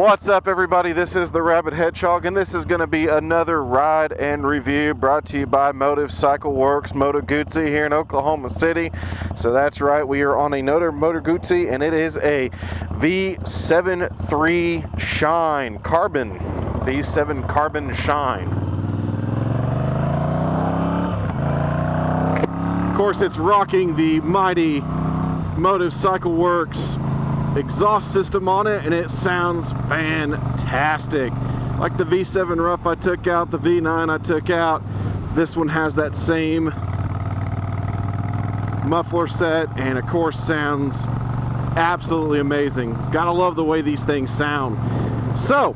What's up, everybody? This is the Rabid Hedgehog, and this is going to be another ride and review brought to you by Motorcycle Works Moto Guzzi here in Oklahoma City. So that's right, we are on another Moto Guzzi, and it is a V7III Shine Carbon. V7 Carbon Shine. Of course, it's rocking the mighty Motorcycle Works exhaust system on it, and it sounds fantastic. Like the V7 Rough I took out, the V9 I took out, this one has that same muffler set, and of course sounds absolutely amazing. Gotta love the way these things sound. So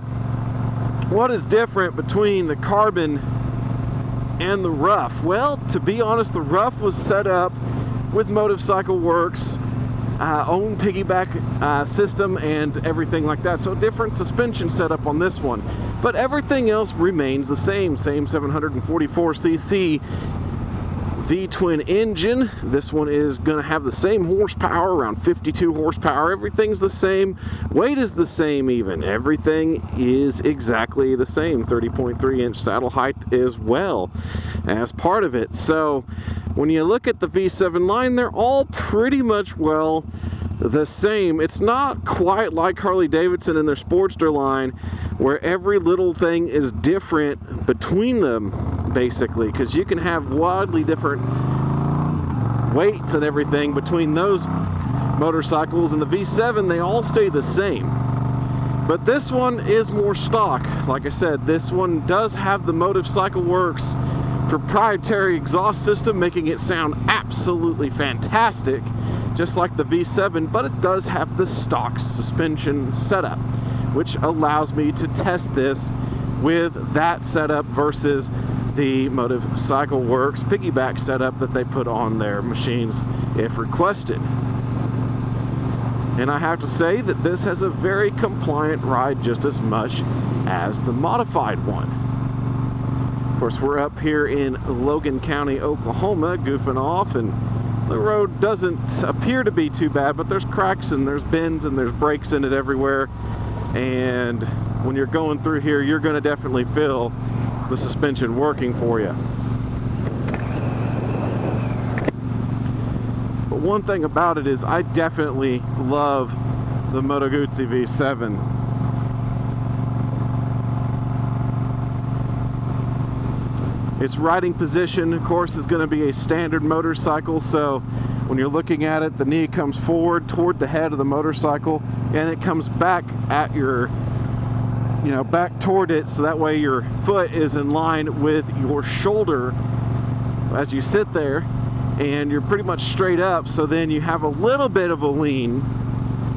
what is different between the Carbon and the Rough? Well, to be honest, the Rough was set up with Motorcycle Works own piggyback system and everything like that, so different suspension setup on this one, but everything else remains the same 744cc V-twin engine. This one is going to have the same horsepower, around 52 horsepower. Everything's the same, weight is the same, even everything is exactly the same. 30.3 inch saddle height as well as part of it. So when you look at the V7 line, they're all pretty much, well, the same. It's not quite like Harley-Davidson and their Sportster line, where every little thing is different between them, basically, because you can have wildly different weights and everything between those motorcycles. And the V7, they all stay the same, but this one is more stock. Like I said, this one does have the Motorcycle Works proprietary exhaust system, making it sound absolutely fantastic, just like the V7, but it does have the stock suspension setup, which allows me to test this with that setup versus the Motorcycle Works piggyback setup that they put on their machines if requested. And I have to say that this has a very compliant ride, just as much as the modified one. Of course, we're up here in Logan County, Oklahoma, goofing off, and the road doesn't appear to be too bad, but there's cracks and there's bends and there's breaks in it everywhere. And when you're going through here, you're going to definitely feel the suspension working for you. But one thing about it is I definitely love the Moto Guzzi V7. Its riding position, of course, is going to be a standard motorcycle, so when you're looking at it, the knee comes forward toward the head of the motorcycle, and it comes back at your, back toward it, so that way your foot is in line with your shoulder as you sit there, and you're pretty much straight up, so then you have a little bit of a lean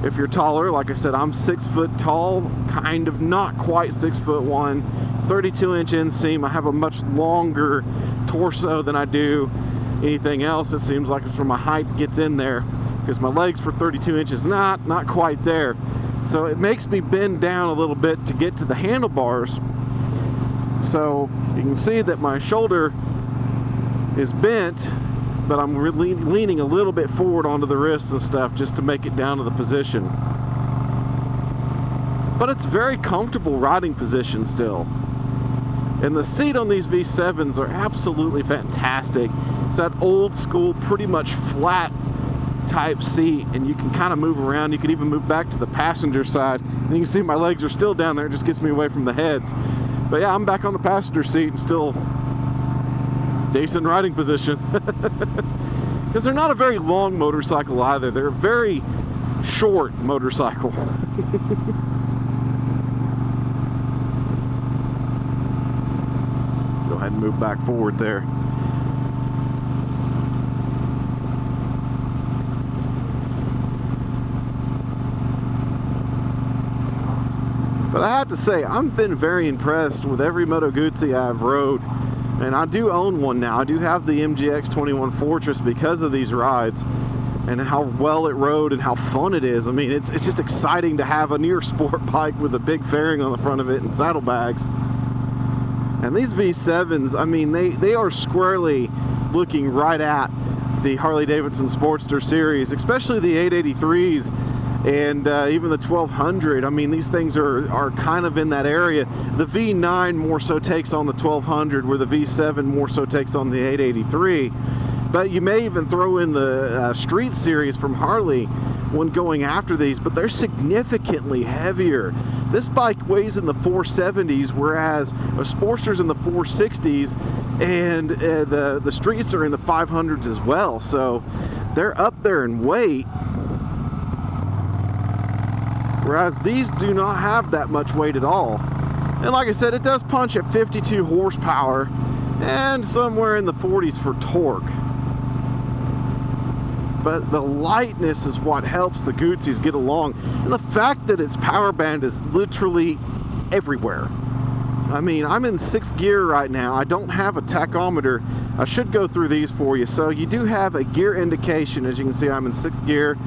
if you're taller. Like I said, I'm 6 foot tall, kind of, not quite 6'1", 32-inch inseam. I have a much longer torso than I do anything else. It seems like it's from my height gets in there, because my legs for 32 inches not quite there. So it makes me bend down a little bit to get to the handlebars. So you can see that my shoulder is bent, but I'm really leaning a little bit forward onto the wrists and stuff just to make it down to the position. But it's very comfortable riding position still. And the seat on these V7s are absolutely fantastic. It's that old school, pretty much flat type seat, and you can kind of move around. You can even move back to the passenger side, and you can see my legs are still down there. It just gets me away from the heads. But yeah, I'm back on the passenger seat and still decent riding position. Because they're not a very long motorcycle either. They're a very short motorcycle. Go ahead and move back forward there. But I have to say, I've been very impressed with every Moto Guzzi I've rode. And I do own one now. I do have the MGX 21 Fortress because of these rides and how well it rode and how fun it is. I mean, it's just exciting to have a near sport bike with a big fairing on the front of it and saddlebags. And these V7s, I mean, they are squarely looking right at the Harley-Davidson Sportster series, especially the 883s and even the 1200. I mean, these things are kind of in that area. The V9 more so takes on the 1200, where the V7 more so takes on the 883. But you may even throw in the Street Series from Harley when going after these, but they're significantly heavier. This bike weighs in the 470s, whereas a Sportster's in the 460s, and the Streets are in the 500s as well. So they're up there in weight, whereas these do not have that much weight at all. And like I said, it does punch at 52 horsepower and somewhere in the 40s for torque. But the lightness is what helps the Gootsies get along. And the fact that its power band is literally everywhere. I mean, I'm in 6th gear right now. I don't have a tachometer. I should go through these for you. So you do have a gear indication. As you can see, I'm in 6th gear.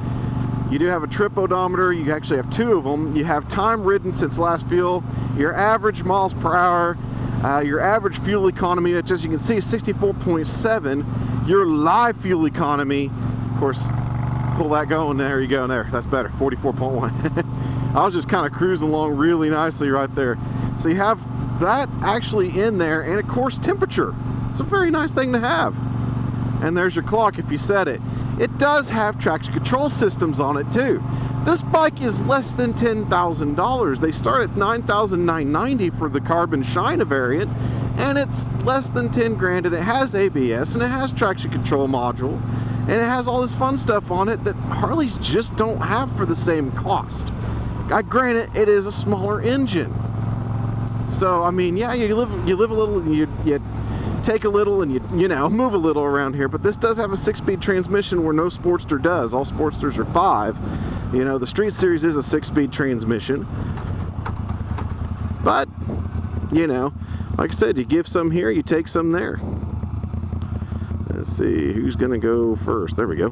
You do have a trip odometer. You actually have 2 of them. You have time ridden since last fuel, your average miles per hour, your average fuel economy, which as you can see is 64.7. Your live fuel economy, of course, pull that going, there you go, there, that's better, 44.1. I was just kind of cruising along really nicely right there. So you have that actually in there, and of course temperature. It's a very nice thing to have. And there's your clock if you set it. It does have traction control systems on it too. This bike is less than $10,000. They start at $9,990 for the Carbon Shine variant, and it's less than 10 grand, and it has ABS, and it has traction control module, and it has all this fun stuff on it that Harleys just don't have for the same cost. Granted, it is a smaller engine. So, I mean, yeah, you live a little, and you take a little, and you know, move a little around here, but this does have a 6-speed transmission where no Sportster does. All Sportsters are 5. You know, the Street Series is a 6-speed transmission. But, you know, like I said, you give some here, you take some there. Let's see, who's gonna go first? There we go.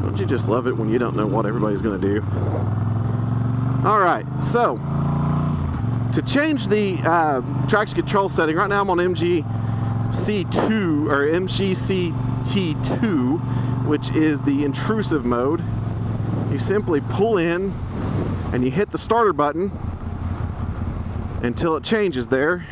Don't you just love it when you don't know what everybody's gonna do? All right, so to change the traction control setting, right now I'm on MGC2 or MGCT2, which is the intrusive mode. You simply pull in and you hit the starter button until it changes there,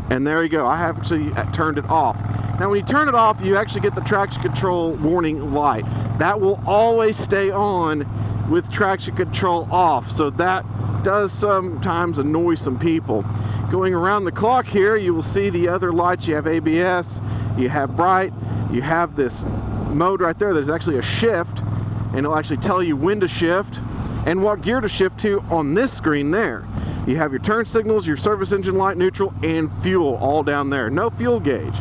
and there you go. I have actually turned it off. Now when you turn it off, you actually get the traction control warning light. That will always stay on with traction control off, so that does sometimes annoy some people. Going around the clock here, you will see the other lights. You have ABS, you have bright, you have this mode right there. There's actually a shift, and it'll actually tell you when to shift and what gear to shift to on this screen there. You have your turn signals, your service engine light, neutral, and fuel all down there. No fuel gauge.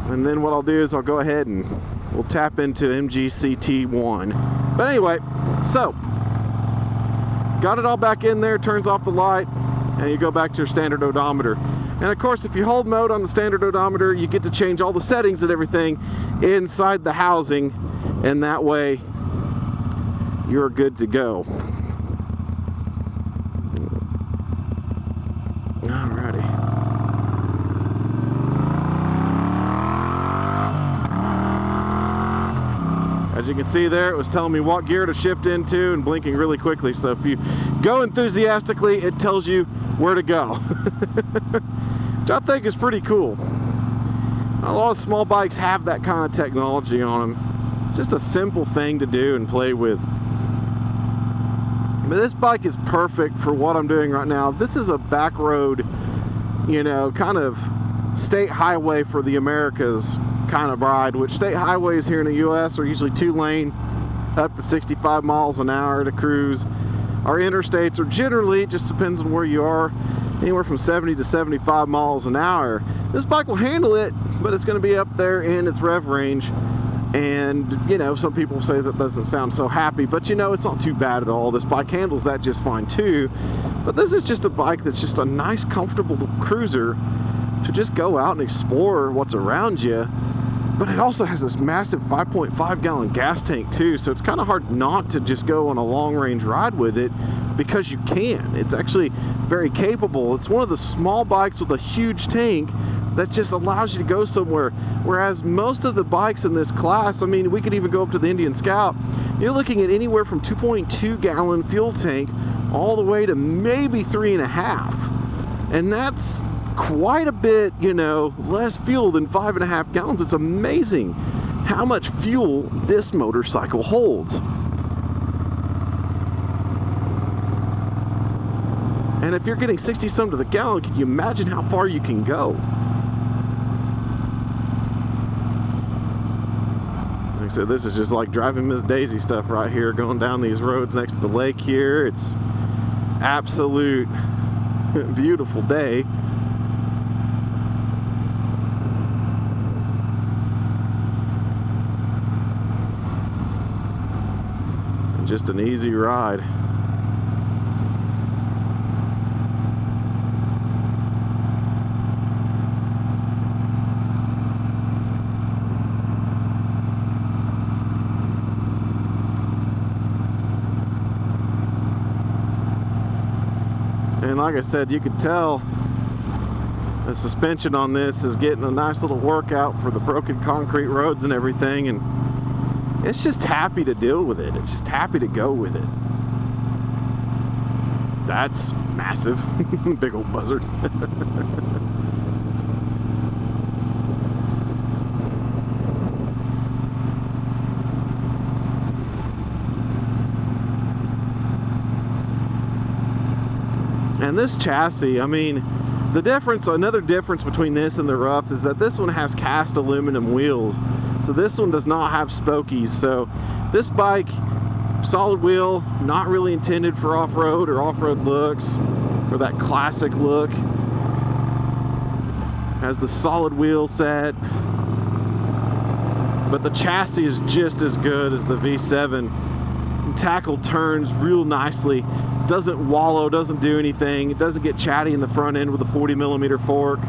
And then what I'll do is I'll go ahead and we'll tap into MGCT1. But anyway, so got it all back in there, turns off the light, and you go back to your standard odometer. And of course, if you hold mode on the standard odometer, you get to change all the settings and everything inside the housing, and that way you're good to go. Alrighty. As you can see there, it was telling me what gear to shift into and blinking really quickly. So if you go enthusiastically, it tells you where to go. Which I think is pretty cool. A lot of small bikes have that kind of technology on them. It's just a simple thing to do and play with. But this bike is perfect for what I'm doing right now. This is a back road, you know, kind of state highway for the Americas kind of ride, which state highways here in the US are usually 2-lane up to 65 miles an hour to cruise. Our interstates are generally, it just depends on where you are, anywhere from 70 to 75 miles an hour. This bike will handle it, but it's going to be up there in its rev range. And, you know, some people say that doesn't sound so happy, but you know, it's not too bad at all. This bike handles that just fine too. But this is just a bike that's just a nice, comfortable cruiser to just go out and explore what's around you. But it also has this massive 5.5 gallon gas tank too, so it's kind of hard not to just go on a long range ride with it, because you can. It's actually very capable. It's one of the small bikes with a huge tank that just allows you to go somewhere. Whereas most of the bikes in this class, I mean, we could even go up to the Indian Scout, you're looking at anywhere from 2.2 gallon fuel tank all the way to maybe 3.5. And that's quite a bit, you know, less fuel than 5.5 gallons. It's amazing how much fuel this motorcycle holds. And if you're getting 60 some to the gallon, can you imagine how far you can go? Like I said, this is just like driving Miss Daisy stuff right here, going down these roads next to the lake here. It's absolute beautiful day. And just an easy ride. And like I said, you could tell the suspension on this is getting a nice little workout for the broken concrete roads and everything, and it's just happy to deal with it. It's just happy to go with it. That's massive. Big old buzzard. And this chassis, I mean, the difference, another difference between this and the Rough is that this one has cast aluminum wheels. So this one does not have spokies. So this bike, solid wheel, not really intended for off-road or off-road looks, or that classic look. Has the solid wheel set. But the chassis is just as good as the V7. Tackle turns real nicely. Doesn't wallow, doesn't do anything. It doesn't get chatty in the front end with a 40mm fork.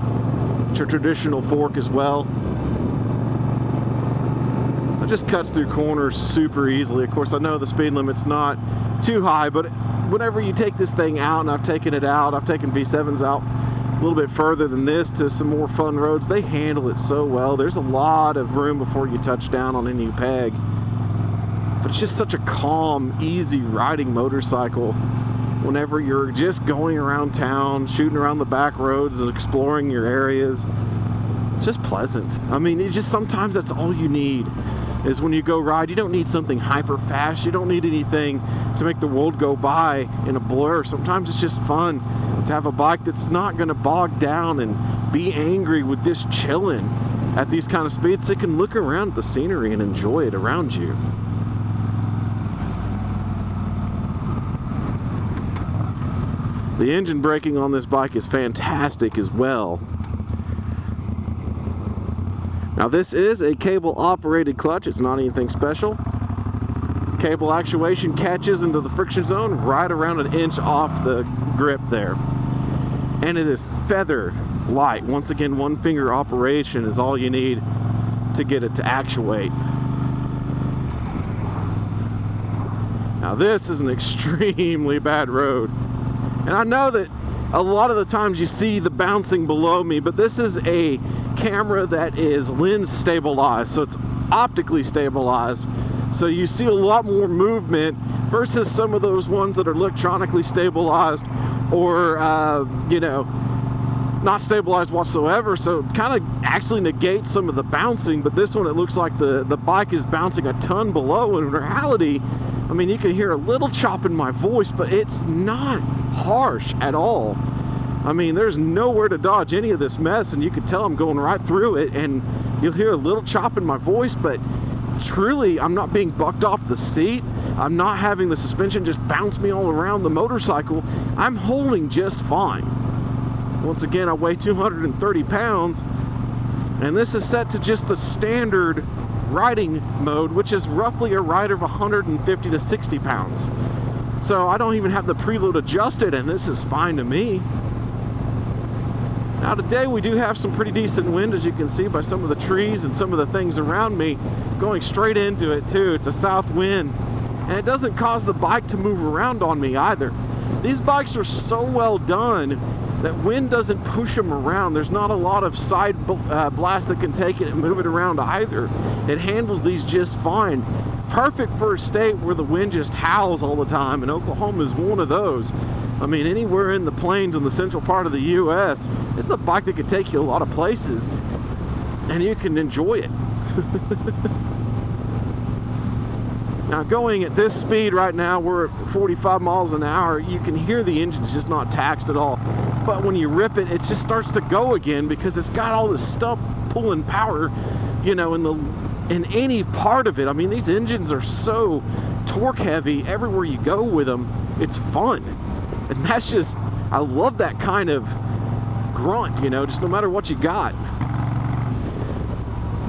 It's a traditional fork as well. It just cuts through corners super easily. Of course, I know the speed limit's not too high, but whenever you take this thing out, and I've taken it out, I've taken V7s out a little bit further than this to some more fun roads, they handle it so well. There's a lot of room before you touch down on any peg. But it's just such a calm, easy riding motorcycle whenever you're just going around town, shooting around the back roads and exploring your areas. It's just pleasant. I mean, it just sometimes that's all you need is when you go ride. You don't need something hyper fast. You don't need anything to make the world go by in a blur. Sometimes it's just fun to have a bike that's not going to bog down and be angry with this chilling at these kind of speeds, so you can look around at the scenery and enjoy it around you. The engine braking on this bike is fantastic as well. Now this is a cable operated clutch. It's not anything special. Cable actuation catches into the friction zone right around an inch off the grip there. And it is feather light. Once again, one finger operation is all you need to get it to actuate. Now this is an extremely bad road. And I know that a lot of the times you see the bouncing below me, but this is a camera that is lens stabilized, so it's optically stabilized. So you see a lot more movement versus some of those ones that are electronically stabilized or, you know, not stabilized whatsoever. So it kind of actually negates some of the bouncing, but this one, it looks like the bike is bouncing a ton below. In reality, I mean, you can hear a little chop in my voice, but it's not harsh at all. I mean, there's nowhere to dodge any of this mess, and you can tell I'm going right through it, and you'll hear a little chop in my voice, but truly, I'm not being bucked off the seat. I'm not having the suspension just bounce me all around the motorcycle. I'm holding just fine. Once again, I weigh 230 pounds, and this is set to just the standard riding mode, which is roughly a rider of 150 to 60 pounds. So I don't even have the preload adjusted, and this is fine to me. Now today we do have some pretty decent wind, as you can see by some of the trees and some of the things around me going straight into it too. It's a south wind, and it doesn't cause the bike to move around on me either. These bikes are so well done That wind doesn't push them around. There's not a lot of side blast that can take it and move it around either. It handles these just fine. Perfect for a state where the wind just howls all the time, and Oklahoma is one of those. I mean, anywhere in the plains in the central part of the U.S., it's a bike that could take you a lot of places, and you can enjoy it. Now, going at this speed right now, we're at 45 miles an hour, you can hear the engine's just not taxed at all. But when you rip it, it just starts to go again because it's got all this stump pulling power, you know, in any part of it. I mean, these engines are so torque heavy everywhere you go with them. It's fun. And that's just, I love that kind of grunt, you know, just no matter what you got.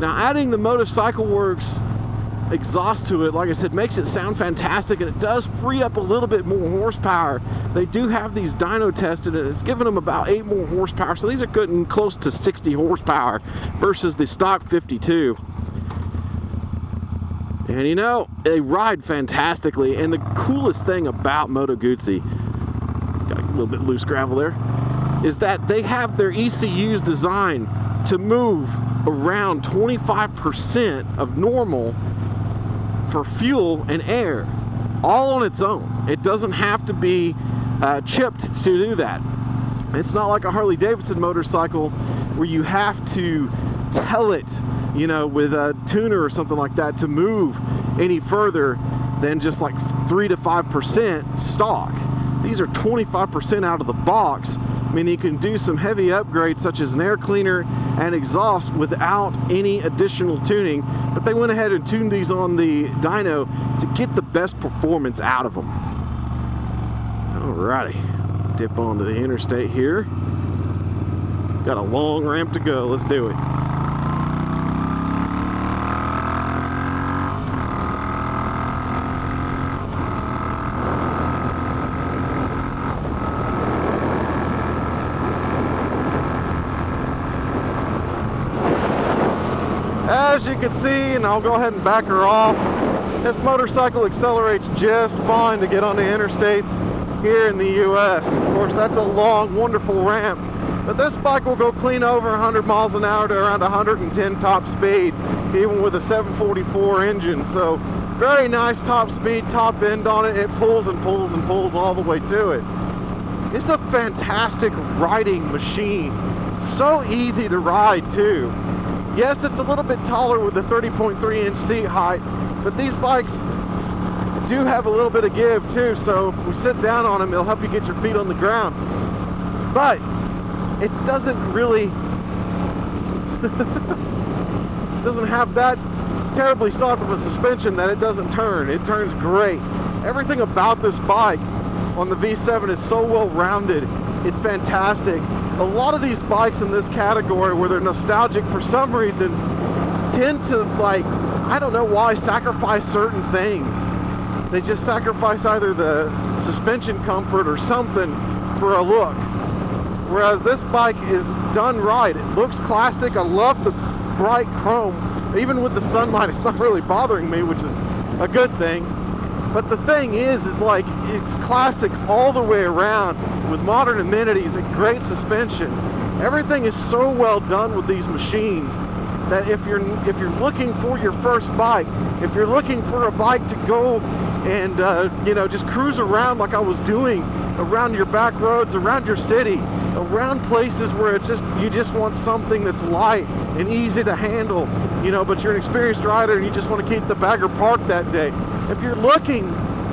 Now, adding the Motorcycle Works exhaust to it, like I said, makes it sound fantastic, and it does free up a little bit more horsepower. They do have these dyno tested, and it's giving them about 8 more horsepower, so these are getting close to 60 horsepower versus the stock 52. And you know, they ride fantastically. And the coolest thing about Moto Guzzi, got a little bit loose gravel there, is that they have their ECUs designed to move around 25% of normal for fuel and air, all on its own. It doesn't have to be chipped to do that. It's not like a Harley-Davidson motorcycle where you have to tell it, you know, with a tuner or something like that to move any further than just like 3 to 5% stock. These are 25% out of the box. I mean, you can do some heavy upgrades such as an air cleaner and exhaust without any additional tuning, but they went ahead and tuned these on the dyno to get the best performance out of them. Alrighty, dip onto the interstate here. Got a long ramp to go, let's do it. As you can see, and I'll go ahead and back her off, this motorcycle accelerates just fine to get on the interstates here in the US. Of course, that's a long, wonderful ramp, but this bike will go clean over 100 miles an hour to around 110 top speed, even with a 744 engine. So very nice top speed, top end on it. It pulls and pulls and pulls all the way to it. It's a fantastic riding machine. So easy to ride too. Yes, it's a little bit taller with the 30.3 inch seat height, but these bikes do have a little bit of give too, so if we sit down on them, it'll help you get your feet on the ground. But it doesn't really, doesn't have that terribly soft of a suspension that it doesn't turn. It turns great. Everything about this bike on the V7 is so well rounded. It's fantastic. A lot of these bikes in this category where they're nostalgic for some reason tend to, like, I don't know why, sacrifice certain things. They just sacrifice either the suspension comfort or something for a look. Whereas this bike is done right. It looks classic. I love the bright chrome. Even with the sunlight, it's not really bothering me, which is a good thing. But the thing is like, it's classic all the way around with modern amenities and great suspension. Everything is so well done with these machines that if you're looking for your first bike, if you're looking for a bike to go and you know, just cruise around like I was doing around your back roads, around your city, around places where it's just, you just want something that's light and easy to handle, you know, but you're an experienced rider and you just want to keep the bagger parked that day. If you're looking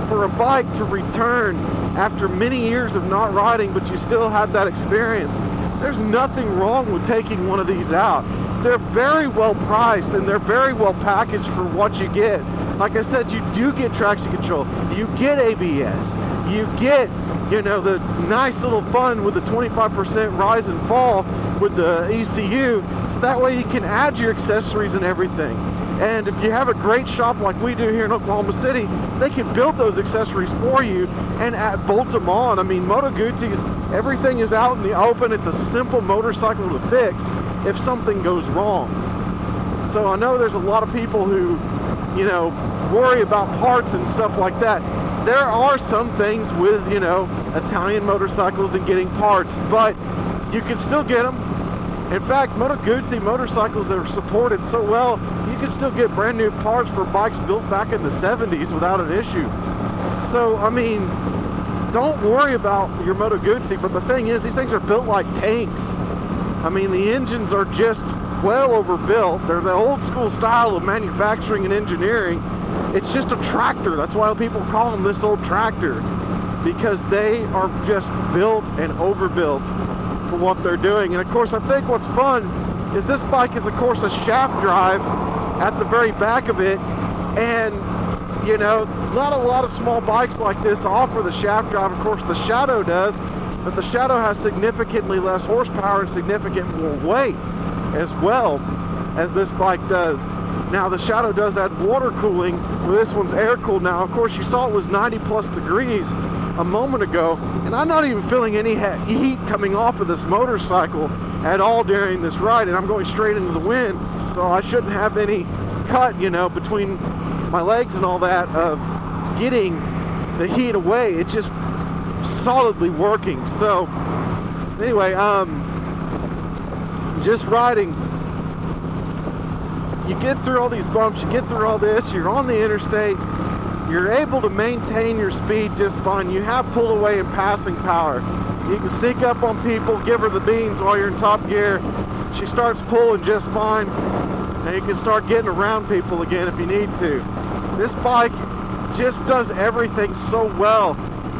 for a bike to return after many years of not riding, but you still had that experience, there's nothing wrong with taking one of these out. They're very well priced and they're very well packaged for what you get. Like I said, you do get traction control, you get ABS, you get, you know, the nice little fun with the 25% rise and fall with the ECU, so that way you can add your accessories and everything. And if you have a great shop like we do here in Oklahoma City, they can build those accessories for you and bolt them on. I mean, Moto Guzzi's, everything is out in the open. It's a simple motorcycle to fix if something goes wrong. So I know there's a lot of people who, you know, worry about parts and stuff like that. there are some things with, you know, Italian motorcycles and getting parts, but you can still get them. In fact, Moto Guzzi motorcycles that are supported so well, you can still get brand new parts for bikes built back in the 70s without an issue. So, I mean, don't worry about your Moto Guzzi, but the thing is, these things are built like tanks. I mean, the engines are just well overbuilt. They're the old school style of manufacturing and engineering. It's just a tractor. That's why people call them this old tractor, because they are just built and overbuilt for what they're doing. And of course, I think what's fun is this bike is, of course, a shaft drive at the very back of it. And, you know, not a lot of small bikes like this offer the shaft drive. Of course, the Shadow does, but the Shadow has significantly less horsepower and significant more weight as well as this bike does. Now, the Shadow does add water cooling, where this one's air cooled. Now, of course, you saw it was 90 plus degrees a moment ago, and I'm not even feeling any heat coming off of this motorcycle at all during this ride, and I'm going straight into the wind, so I shouldn't have any cut, you know, between my legs and all that of getting the heat away. It's just solidly working. So anyway, just riding, you get through all these bumps, you get through all this, you're on the interstate, you're able to maintain your speed just fine. You have pull away and passing power. You can sneak up on people, give her the beans while you're in top gear. She starts pulling just fine, and you can start getting around people again if you need to. This bike just does everything so well.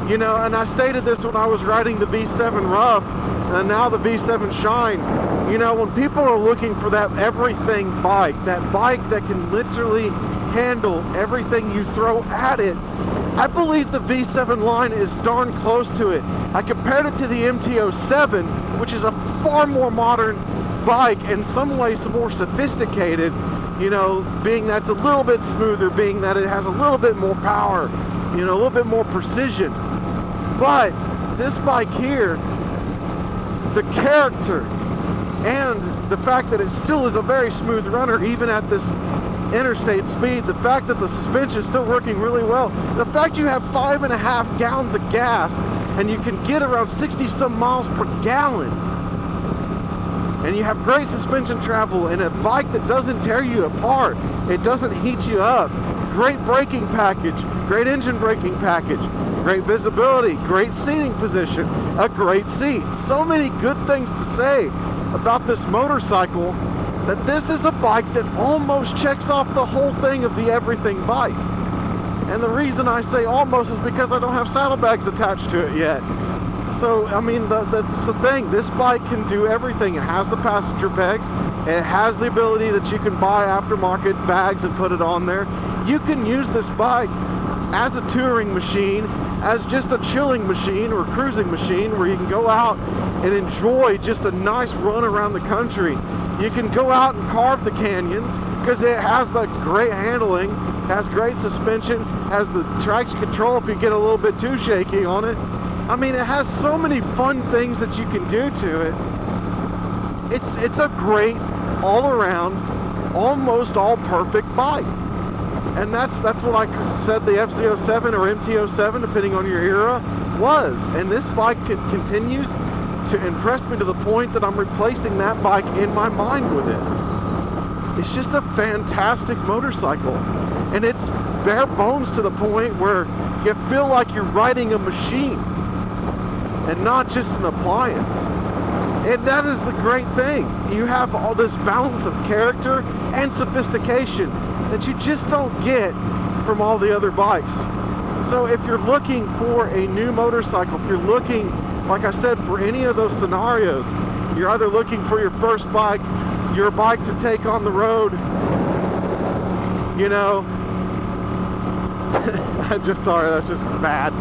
You know, and I stated this when I was riding the V7 Rough, and now the V7 Shine. You know, when people are looking for that everything bike, that bike that can literally handle everything you throw at it, I believe the V7 line is darn close to it. I compared it to the MT-07, which is a far more modern bike, in some ways more sophisticated, you know, being that's a little bit smoother, being that it has a little bit more power, you know, a little bit more precision. But this bike here, the character and the fact that it still is a very smooth runner even at this interstate speed, the fact that the suspension is still working really well, the fact you have 5.5 gallons of gas and you can get around 60 some miles per gallon, and you have great suspension travel and a bike that doesn't tear you apart, it doesn't heat you up, great braking package, great engine braking package, great visibility, great seating position, a great seat. So many good things to say about this motorcycle, that this is a bike that almost checks off the whole thing of the everything bike. And the reason I say almost is because I don't have saddlebags attached to it yet. So, I mean, that's the thing. This bike can do everything. It has the passenger pegs. It has the ability that you can buy aftermarket bags and put it on there. You can use this bike as a touring machine, as just a chilling machine or a cruising machine where you can go out and enjoy just a nice run around the country. You can go out and carve the canyons because it has the great handling, has great suspension, has the traction control if you get a little bit too shaky on it. I mean, it has so many fun things that you can do to it. It's a great all-around, almost all-perfect bike. And that's what I said the FZ07 or MT-07, depending on your era, was. And this bike continues to impress me to the point that I'm replacing that bike in my mind with it. It's just a fantastic motorcycle. And it's bare bones to the point where you feel like you're riding a machine and not just an appliance. And that is the great thing. You have all this balance of character and sophistication that you just don't get from all the other bikes. So if you're looking for a new motorcycle, if you're looking, like I said, for any of those scenarios, you're either looking for your first bike, your bike to take on the road, you know, I'm just sorry, that's just bad.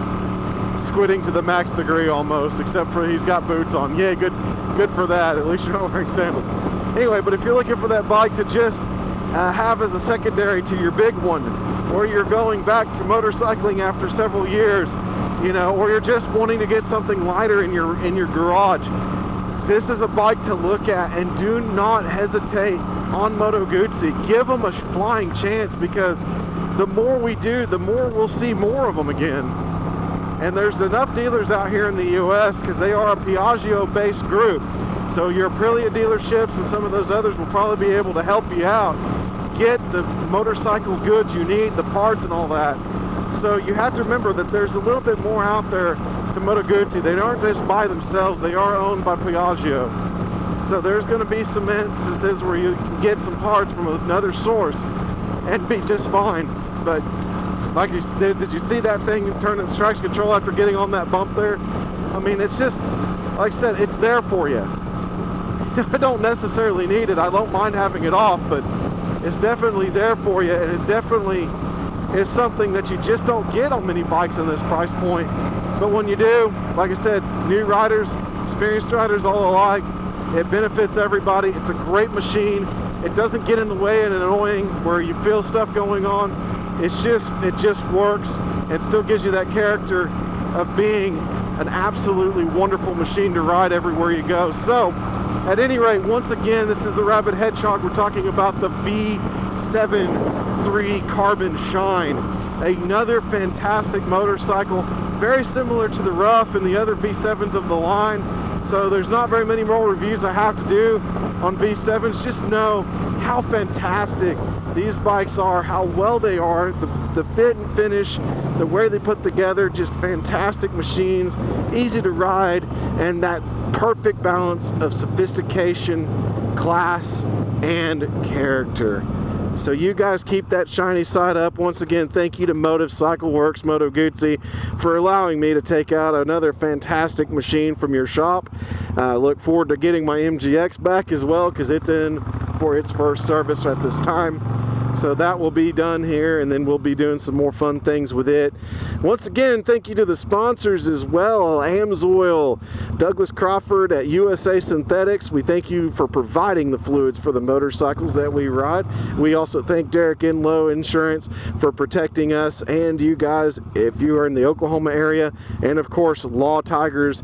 Squidding to the max degree almost, except for he's got boots on. Yeah, good for that. At least you're not wearing sandals. Anyway, but if you're looking for that bike to just have as a secondary to your big one, or you're going back to motorcycling after several years, you know, or you're just wanting to get something lighter in your garage, this is a bike to look at. And do not hesitate on Moto Guzzi. Give them a flying chance, because the more we do, the more we'll see more of them again. And there's enough dealers out here in the US, because they are a Piaggio-based group. So your Aprilia dealerships and some of those others will probably be able to help you out. Get the motorcycle goods you need, the parts and all that. So you have to remember that there's a little bit more out there to Moto Guzzi. They aren't just by themselves, they are owned by Piaggio. So there's going to be some instances where you can get some parts from another source and be just fine. But like you said, did you see that thing turning traction control after getting on that bump there? I mean, it's just, like I said, it's there for you. I don't necessarily need it. I don't mind having it off, but it's definitely there for you, and it definitely is something that you just don't get on many bikes in this price point. But when you do, like I said, new riders, experienced riders, all alike, it benefits everybody. It's a great machine. It doesn't get in the way and annoying where you feel stuff going on. It just works and still gives you that character of being an absolutely wonderful machine to ride everywhere you go. So at any rate, once again, this is the Rabid Hedgehog. We're talking about the V7III Carbon Shine. Another fantastic motorcycle, very similar to the Rough and the other V7s of the line. So there's not very many more reviews I have to do on V7s. Just know how fantastic these bikes are, how well they are, the fit and finish, the way they put together, just fantastic machines, easy to ride, and that perfect balance of sophistication, class, and character. So you guys keep that shiny side up. Once again, thank you to Motive Cycle Works, Moto Guzzi, for allowing me to take out another fantastic machine from your shop. Look forward to getting my MGX back as well, because it's in for its first service at this time. So that will be done here, and then we'll be doing some more fun things with it. Once again, thank you to the sponsors as well. AMSOIL, Doug Crawford at USA Synthetics. We thank you for providing the fluids for the motorcycles that we ride. We also thank Derek Enloe Insurance for protecting us and you guys if you are in the Oklahoma area. And of course, Law Tigers.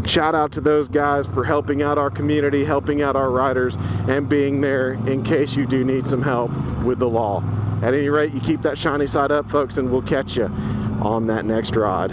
Shout out to those guys for helping out our community, helping out our riders, and being there in case you do need some help with the law. At any rate, you keep that shiny side up, folks, and we'll catch you on that next ride.